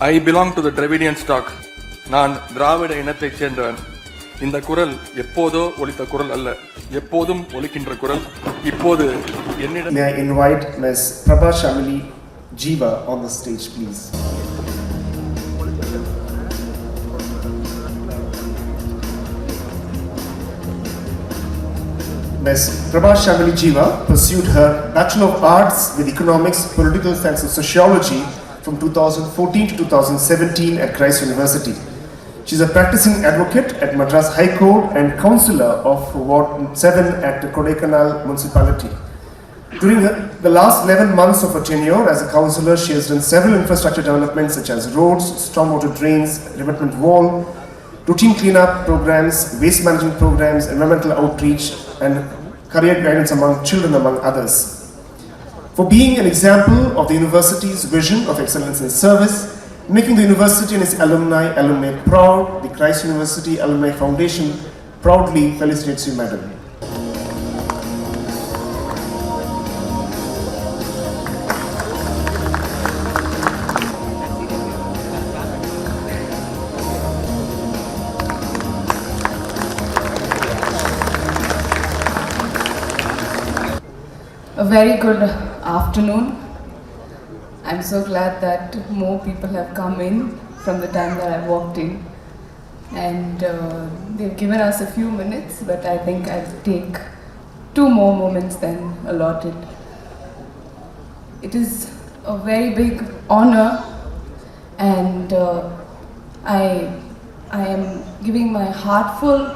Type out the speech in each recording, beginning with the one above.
I belong to the Dravidian stock. நான் திராவிட இனத்தைச் சேர்ந்தவன். இந்த குரல் எப்போதோ ஒலித்த குரல் அல்ல, எப்போதும் ஒலிக்கின்ற குரல். இப்போது என்னிடம் May I invite Ms. Prabha Shamili Jiva on the stage, please. Ms. Prabha Shamili Jiva pursued her Bachelor of Arts with Economics, Political Science and Sociology from 2014 to 2017 at Christ University. She is a practicing advocate at Madras High Court and councillor of Ward 7 at the Kodaikanal municipality. During the last 11 months of her tenure as a councillor, she has done several infrastructure developments such as roads, stormwater drains, revetment wall, routine cleanup programs, waste management programs, environmental outreach, and career guidance among children, among others. For being an example of the university's vision of excellence in service, making the university and its alumni proud, the Christ University Alumni Foundation proudly felicitates you, madam. A very good afternoon. I'm so glad that more people have come in from the time that I walked in, and they've given us a few minutes, but I think I'll take 2 more moments than allotted. It is a very big honor, and I am giving my heartfelt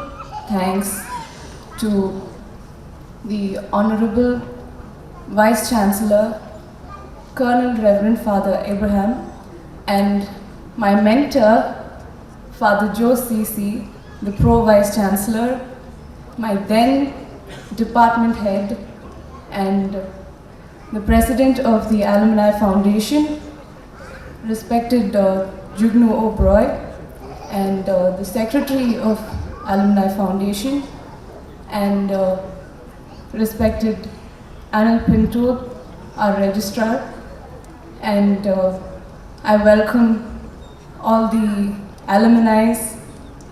thanks to the Honorable Vice Chancellor, Colonel Reverend Father Abraham, and my mentor, Father Joe C.C., the Pro Vice Chancellor, my then department head, and the President of the Alumni Foundation, respected Jugnu O'Broy, and the Secretary of Alumni Foundation, and respected Anil Pinto, our registrar, and I welcome all the alumni,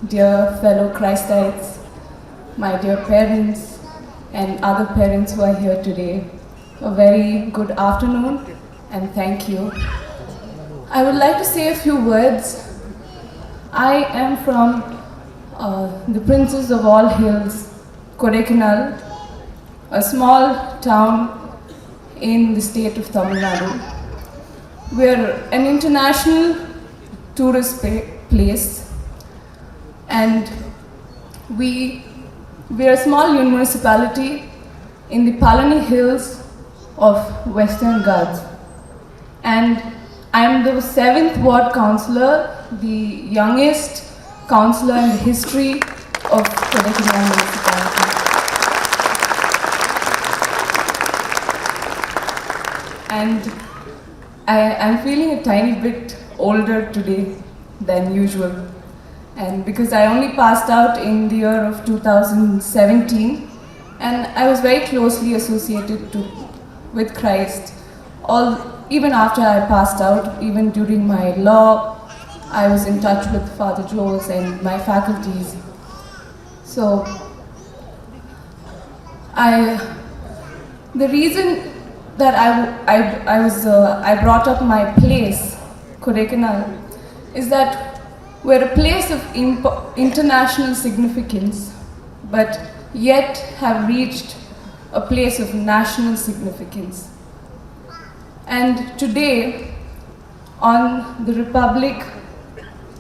dear fellow Christites, my dear parents, and other parents who are here today. A very good afternoon, and thank you. I would like to say a few words. I am from the Princess of All Hills, Kodaikanal, a small town in the state of Tamil Nadu. We're an international tourist place, and we're a small municipality in the Palani Hills of Western Ghats. And I'm the 7th Ward Councillor, the youngest councillor in the history of Kodaikanal municipality. And I'm feeling a tiny bit older today than usual. And because I only passed out in the year of 2017, and I was very closely associated with Christ. Even after I passed out, even during my law, I was in touch with Father Joes and my faculties. So, the reason that I brought up my place, Kodaikanal, is that we're a place of international significance, but yet have reached a place of national significance. And today, on the Republic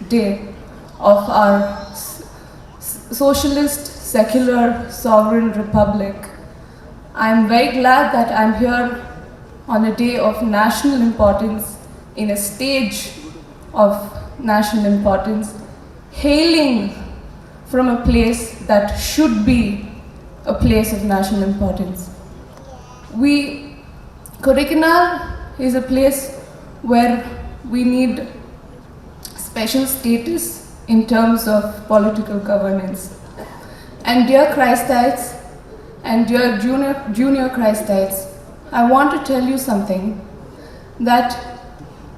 Day of our socialist, secular, sovereign republic, I'm very glad that I'm here on a day of national importance, in a stage of national importance, hailing from a place that should be a place of national importance. Kodaikanal is a place where we need special status in terms of political governance. And dear Christites, and dear junior Christites, I want to tell you something, that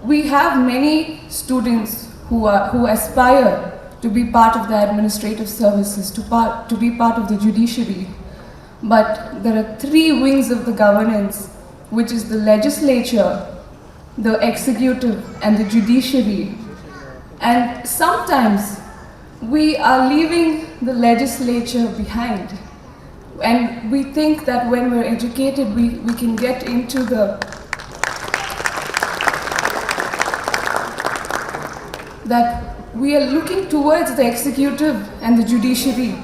we have many students who aspire to be part of the administrative services, to be part of the judiciary. But there are three wings of the governance, which is the legislature, the executive, and the judiciary. And sometimes we are leaving the legislature behind. And we think that when we're educated, we can get into that we are looking towards the executive and the judiciary,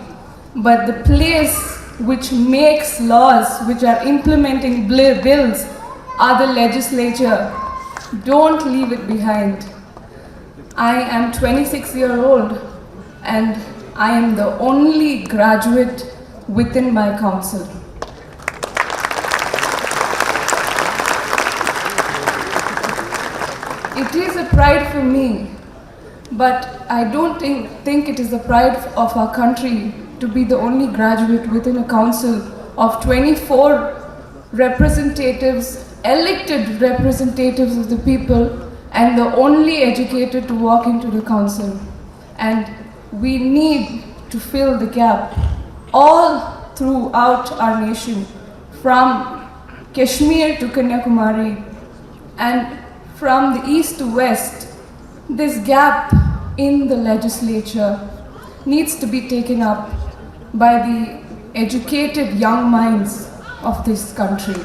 but the place which makes laws, which are implementing bills, are the legislature. Don't leave it behind. I am 26-year-old and I am the only graduate within my council. It is a pride for me, but I don't think it is a pride of our country to be the only graduate within a council of 24 representatives, elected representatives of the people, and the only educated to walk into the council. And we need to fill the gap all throughout our nation, from Kashmir to Kanyakumari, and from the east to west. This gap in the legislature needs to be taken up by the educated young minds of this country.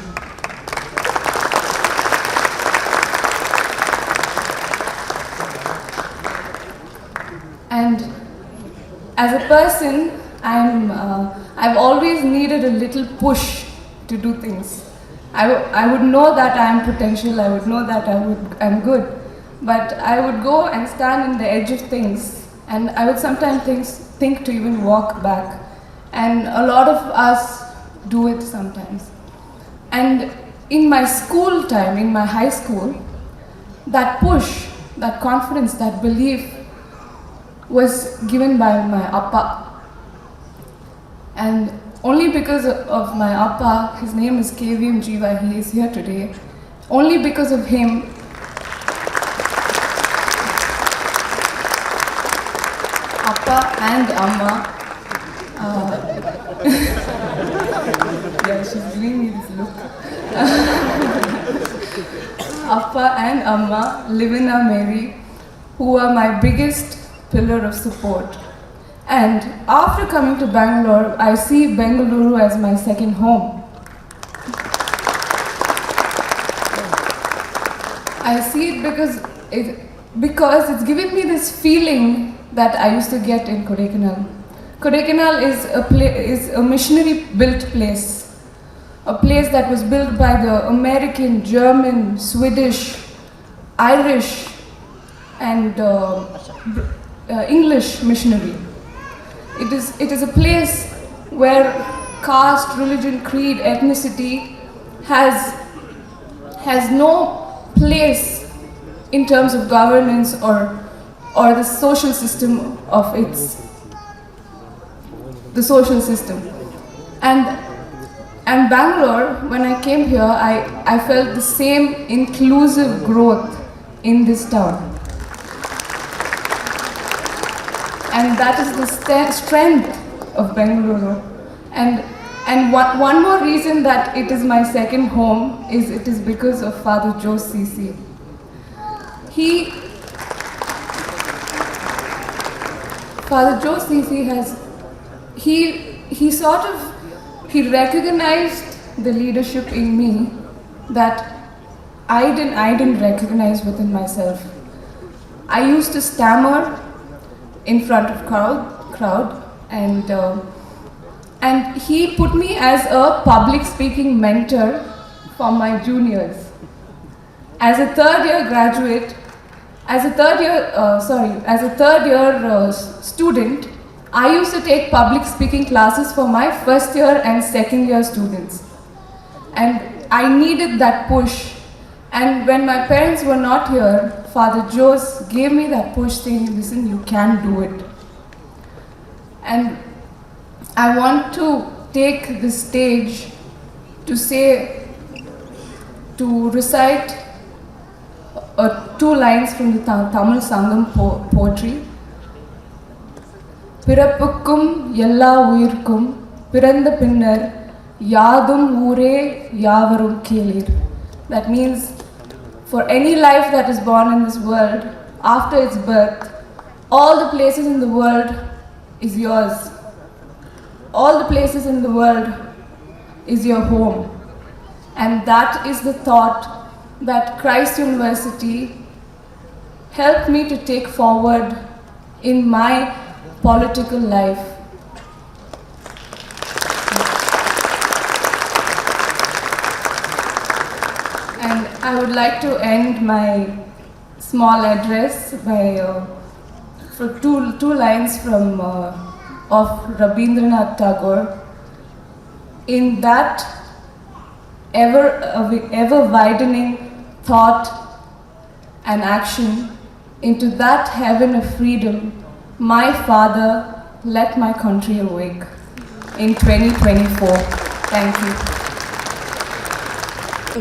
And as a person, I've always needed a little push to do things. I would know that I am potential, I would know that I'm good, but I would go and stand on the edge of things, and I would sometimes think to even walk back. And a lot of us do it sometimes. And in my school time, in my high school, that push, that confidence, that belief was given by my appa. And only because of my appa, his name is KVM Jiva, he is here today. Only because of him, appa and amma, yeah, she's giving me this look. Appa and amma, Livina Mary, who are my biggest pillar of support. And after coming to Bangalore, I see Bengaluru as my second home. I see it because it's given me this feeling that I used to get in Kodaikanal. Kodaikanal is a missionary-built place, a place that was built by the American, German, Swedish, Irish, and English missionary. It is a place where caste, religion, creed, ethnicity has no place in terms of governance or the social system of the social system. And Bangalore, when I came here, I felt the same inclusive growth in this town. And that is the strength of Bangalore. And one more reason that it is my second home is it is because of Father Joe CC. Father Joe CC he recognized the leadership in me that I didn't recognize within myself. I used to stammer in front of crowd, and he put me as a public speaking mentor for my juniors. As a third year student, I used to take public speaking classes for my first year and second year students. And I needed that push. And when my parents were not here, Father Jose gave me that push saying, listen, you can do it. And I want to take the stage to recite two lines from the Tamil Sangam poetry. பிறப்புக்கும் எல்லா உயிர்க்கும் பிறந்த பின்னர் யாதும் ஊரே யாவரும் கேளீர். That means for any life that is born in this world, after its birth, all the places in the world is yours. All the places in the world is your home. And that is the thought that Christ University helped me to take forward in my political life. And I would like to end my small address by for two lines from of Rabindranath Tagore. In that ever widening thought and action, into that heaven of freedom, my father led my country awake in 2024. Thank you.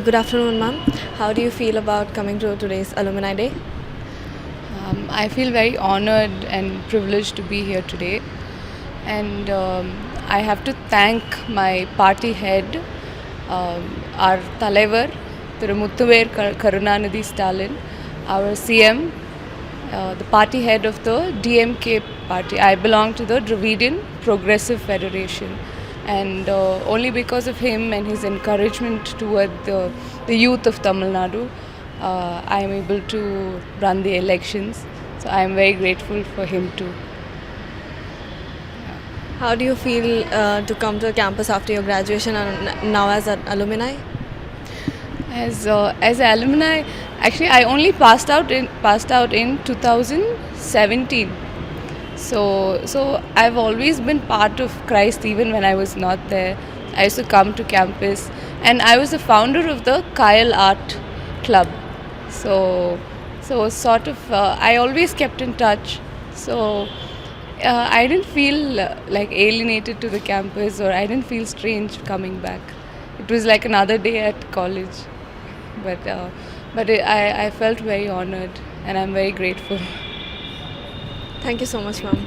Good afternoon, ma'am. How do you feel about coming to today's Alumni Day? I feel very honored and privileged to be here today. And I have to thank my party head, our Talaivar, Thiru Muthuver Karunanidhi Stalin, our CM, the party head of the DMK party. I belong to the Dravidian Progressive Federation. And only because of him and his encouragement toward the youth of Tamil Nadu, I am able to run the elections. So I am very grateful for him too. How do you feel to come to the campus after your graduation and now as an alumni? As an alumni, actually I only passed out in 2017. So I've always been part of Christ even when I was not there. I used to come to campus, and I was the founder of the Kyle Art Club. So sort of I always kept in touch. So I didn't feel like alienated to the campus, or I didn't feel strange coming back. It was like another day at college. But I felt very honored, and I'm very grateful. Thank you so much, ma'am.